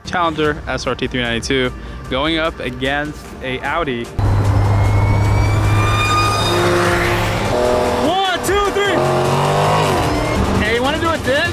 Challenger SRT 392 going up against a Audi. 1, 2, 3. Hey, you want to do it then?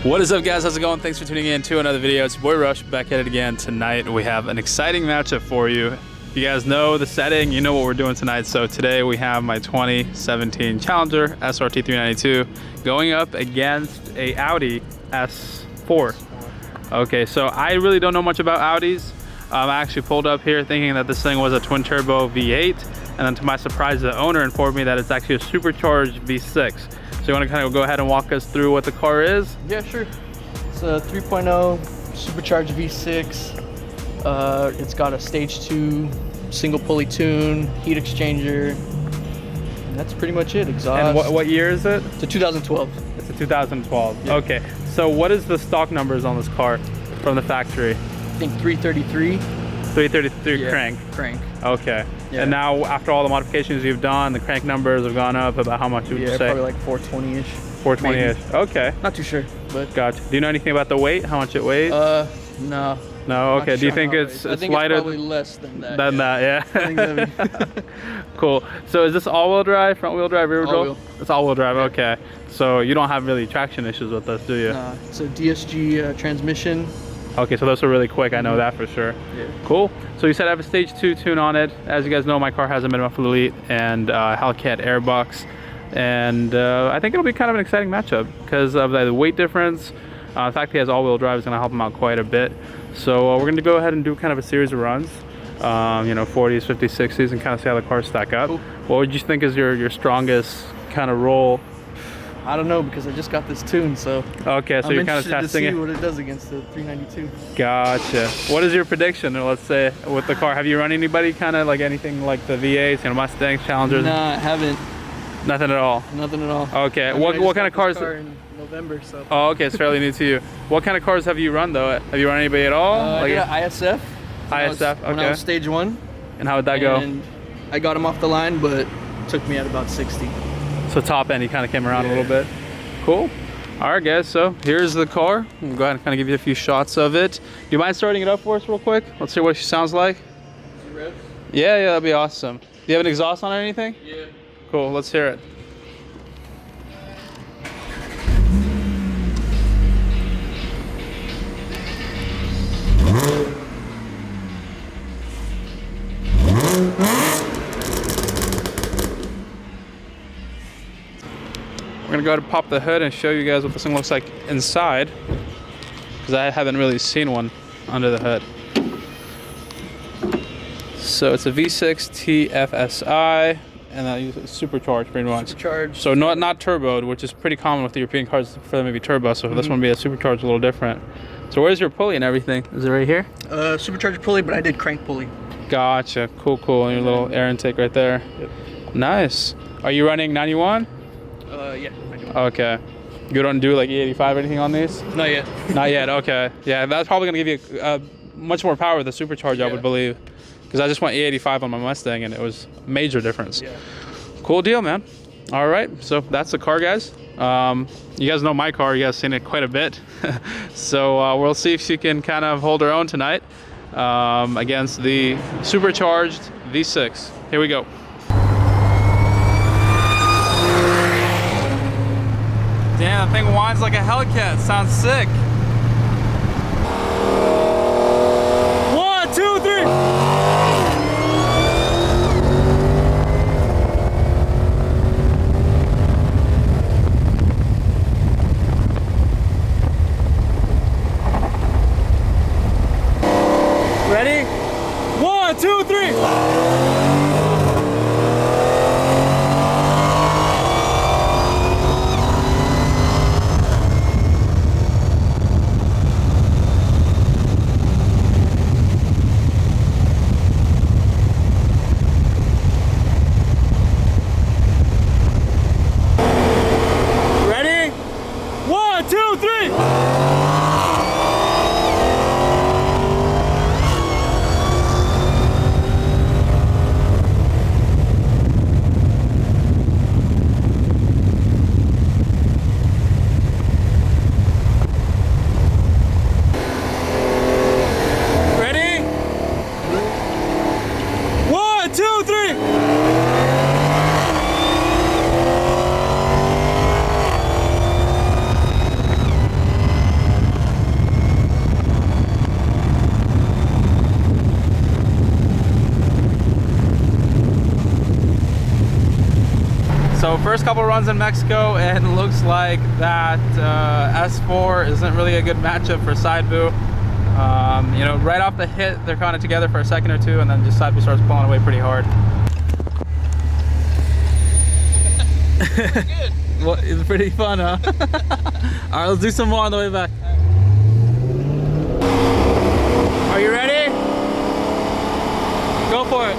What is up, guys? How's it going? Thanks for tuning in to another video. It's your boy Rush back at it again. Tonight we have an exciting matchup for you. If you guys know the setting, you know what we're doing tonight. So today we have my 2017 Challenger SRT 392 going up against a Audi S4. Okay, so I really don't know much about Audis. I actually pulled up here thinking that this thing was a twin turbo V8, and then to my surprise the owner informed me that it's actually a supercharged V6. So you want to kind of go ahead and walk us through what the car is? Yeah, sure. It's a 3.0 supercharged V6. It's got a stage 2 single pulley tune, heat exchanger. And that's pretty much it. Exhaust. And what year is it? It's a 2012. It's a 2012. Yeah. Okay. So what is the stock numbers on this car from the factory? I think 333. 333 crank. Crank. Okay. Yeah. And now after all the modifications you've done, the crank numbers have gone up. About how much would you say? Probably like 420-ish. 420-ish. Okay. Not too sure, but. Gotcha. Do you know anything about the weight? How much it weighs? No. No. Okay. Not Do you sure think how it it's weighs. I think lighter? It's probably less than that. Yeah. I think heavy. Cool. So is this all-wheel drive, front-wheel drive, rear-wheel drive? All-wheel. It's all-wheel drive. Yeah. Okay. So you don't have really traction issues with this, do you? Nah, it's a DSG transmission. Okay, so those are really quick. I know that for sure. Yeah. Cool. So you said I have a stage 2 tune on it. As you guys know, my car has a mid-muffler elite and Hellcat airbox, and I think it'll be kind of an exciting matchup because of the weight difference. The fact he has all-wheel drive is going to help him out quite a bit. So we're going to go ahead and do kind of a series of runs, you know, 40s, 50s, 60s, and kind of see how the cars stack up. Cool. What would you think is your strongest kind of role? I don't know, because I just got this tune, so. Okay, so I'm you're kind of interested testing to it. see what it does against the 392. Gotcha. What is your prediction, or let's say, with the car? Have you run anybody kind of like anything like the V8s, you know, Mustangs, Challengers? Nah, I haven't. Nothing at all? Nothing at all. Okay. I mean, What kind of cars? car in November, so. Oh, okay. It's fairly new to you. What kind of cars have you run, though? Have you run anybody at all? I did an ISF. ISF, When I okay. was stage 1. And how would that go? And I got him off the line, but it took me at about 60. So top end, he kind of came around a little bit. Cool. All right, guys, so here's the car. I'll go ahead and kind of give you a few shots of it. Do you mind starting it up for us real quick? Let's hear what she sounds like. Yeah, that'd be awesome. Do you have an exhaust on or anything? Yeah. Cool, let's hear it. We're gonna go ahead and pop the hood and show you guys what this thing looks like inside, because I haven't really seen one under the hood. So it's a V6 TFSI, and I use it supercharged pretty much. Supercharged. So not turboed, which is pretty common with the European cars for them to be turbo. So for this one to be a supercharged, a little different. So where's your pulley and everything? Is it right here? Supercharged pulley, but I did crank pulley. Gotcha. Cool. And your little air intake right there. Yep. Nice. Are you running 91? Yeah, I do. Okay. You don't do like E85 or anything on these? Not yet. Not yet. Okay. Yeah, that's probably gonna give you much more power with the supercharge, I would believe. Because I just went E85 on my Mustang and it was a major difference. Yeah. Cool deal, man. All right, so that's the car, guys. You guys know my car. You guys seen it quite a bit. So we'll see if she can kind of hold her own tonight. against the supercharged V6. Here we go. Damn, that thing whines like a Hellcat. Sounds sick. 1, 2, 3. Ready? 1, 2, 3. Ready? 1, 2, 3. So first couple runs in Mexico, and looks like that S4 isn't really a good matchup for side boot. You know, right off the hit, they're kind of together for a second or two, and then just side boot starts pulling away pretty hard. Good. Well, it's pretty fun, huh? All right, let's do some more on the way back. Are you ready? Go for it.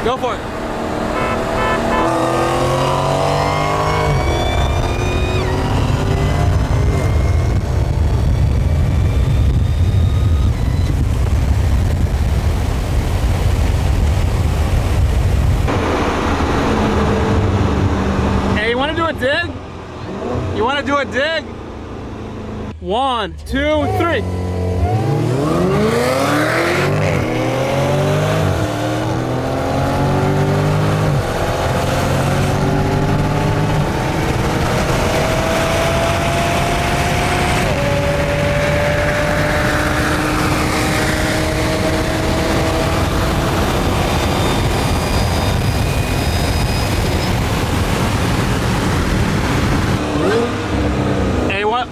Go for it. Hey, you want to do a dig? You want to do a dig? 1, 2, 3.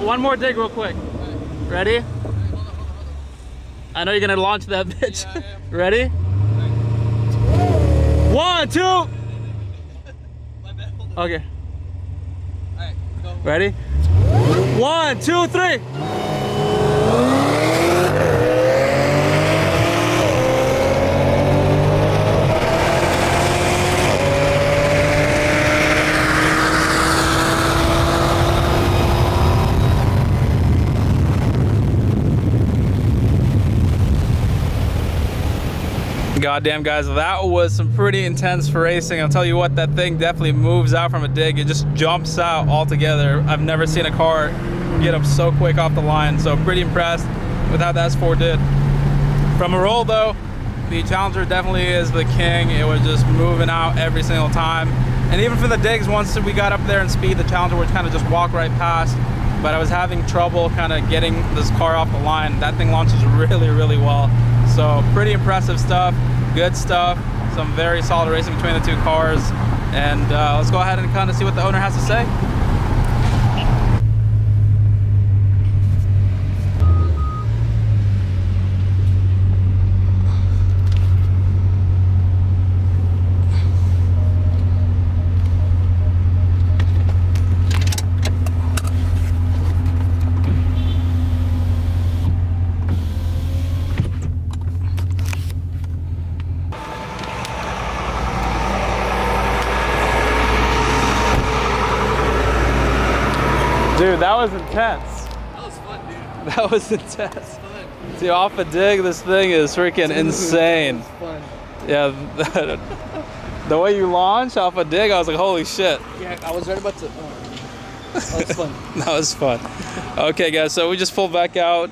One more dig real quick. Ready? I know you're gonna launch that bitch. Ready? 1, 2. Okay. Ready? 1, 2, 3. Goddamn, guys, that was some pretty intense racing. I'll tell you what, that thing definitely moves out from a dig. It just jumps out altogether. I've never seen a car get up so quick off the line, so pretty impressed with how the S4 did. From a roll though, the Challenger definitely is the king. It was just moving out every single time. And even for the digs, once we got up there in speed, the Challenger would kind of just walk right past. But I was having trouble kind of getting this car off the line. That thing launches really, really well. So pretty impressive stuff, good stuff, some very solid racing between the two cars. And let's go ahead and kind of see what the owner has to say. Dude, that was intense. That was fun, dude. That was intense. See, off a dig, this thing is freaking insane. That was fun. Yeah, the way you launch off a dig, I was like, holy shit. Yeah, I was right about to. That was fun. That was fun. Okay, guys, so we just pulled back out.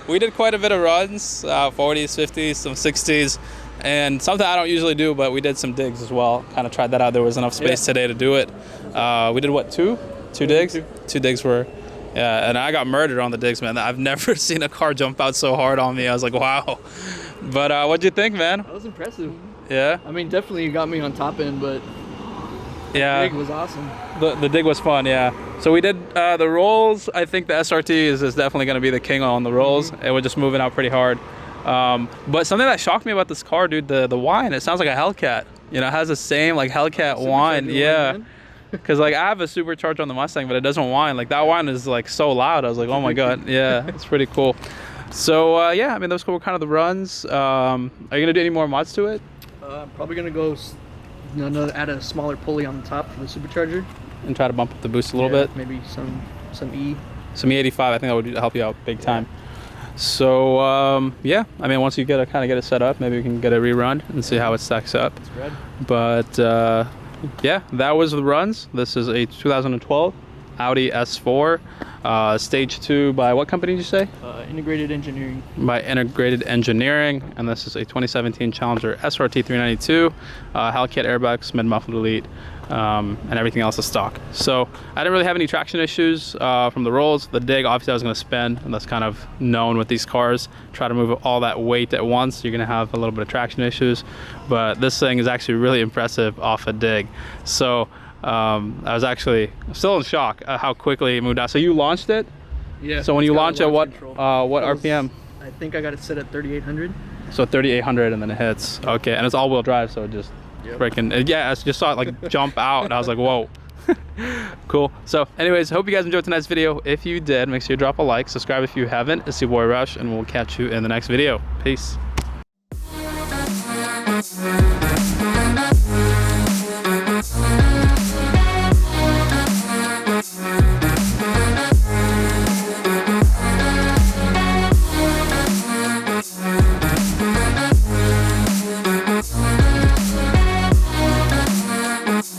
We did quite a bit of runs, 40s, 50s, some 60s, and something I don't usually do, but we did some digs as well. Kind of tried that out. There was enough space today to do it. We did what, two digs? Two digs were, yeah, and I got murdered on the digs, man. I've never seen a car jump out so hard on me. I was like, wow. But what'd you think, man? That was impressive. Yeah? I mean, definitely you got me on top end, but yeah, the dig was awesome. The dig was fun, yeah. So we did the rolls. I think the SRT is definitely going to be the king on the rolls. And we're just moving out pretty hard. But something that shocked me about this car, dude, the whine, it sounds like a Hellcat. You know, it has the same like Hellcat whine. Yeah. Because like I have a supercharger on the Mustang, but it doesn't whine. Like that whine is like so loud. I was like, oh my God. Yeah, it's pretty cool. So yeah, I mean, those were kind of the runs. Are you going to do any more mods to it? I'm probably going to go add a smaller pulley on the top for the supercharger. And try to bump up the boost a little bit. Maybe some E. Some E85, I think that would help you out big time. So yeah, I mean, once you kind of get it set up, maybe we can get a rerun and see how it stacks up. It's red. But yeah, that was the runs. This is a 2012 Audi S4, stage 2 by what company did you say? Integrated Engineering. By Integrated Engineering, and this is a 2017 Challenger SRT 392, Hellcat airbags, mid-muffled elite, and everything else is stock. So I didn't really have any traction issues from the rolls. The dig, obviously I was going to spin, and that's kind of known with these cars. Try to move all that weight at once, you're going to have a little bit of traction issues, but this thing is actually really impressive off a dig. So I'm still in shock at how quickly it moved out. So you launched it? Yeah. So when you launch it, what RPM? I think I got it set at 3,800. So 3,800 and then it hits. Okay, and it's all-wheel drive, so it just freaking, yeah, I just saw it like jump out and I was like, whoa. Cool. So anyways, hope you guys enjoyed tonight's video. If you did, make sure you drop a like, subscribe if you haven't. It's your boy Rush, and we'll catch you in the next video. Peace.